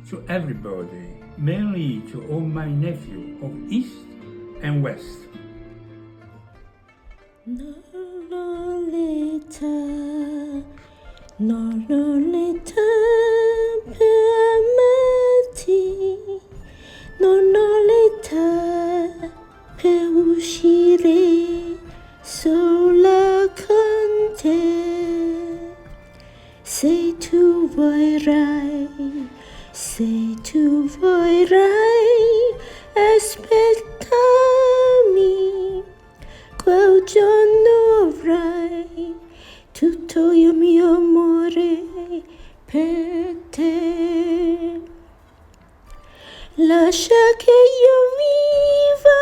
to everybody, mainly to all my nephews of East and West. Nonoleta per amati, nonoleta per uscire sola con te. Se tu vorrai aspettami, quel giorno avrai tutto il mio amore per te. Lascia che io viva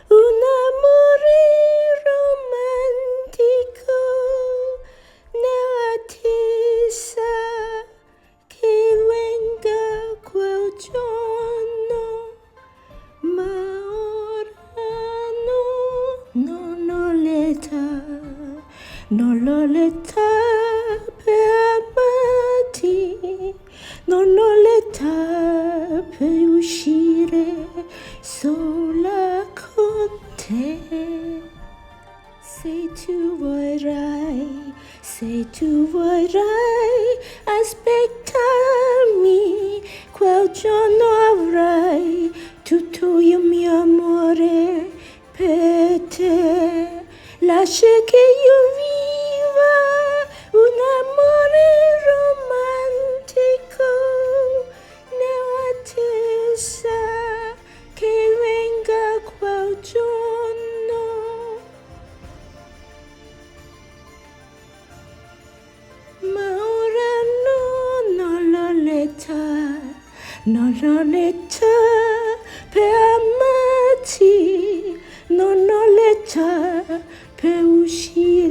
un amore romantico nell'attesa che venga quel giorno, ma ora non ho l'età per amarti, non ho l'età per uscire sola con te. Se tu vorrai aspettarmi, quel giorno avrai tutto il mio amore per te. Lascia che io viva un amore romantico nell'attesa che venga quel giorno. Ma ora non ho l'età per amarti, non ho l'età per uscire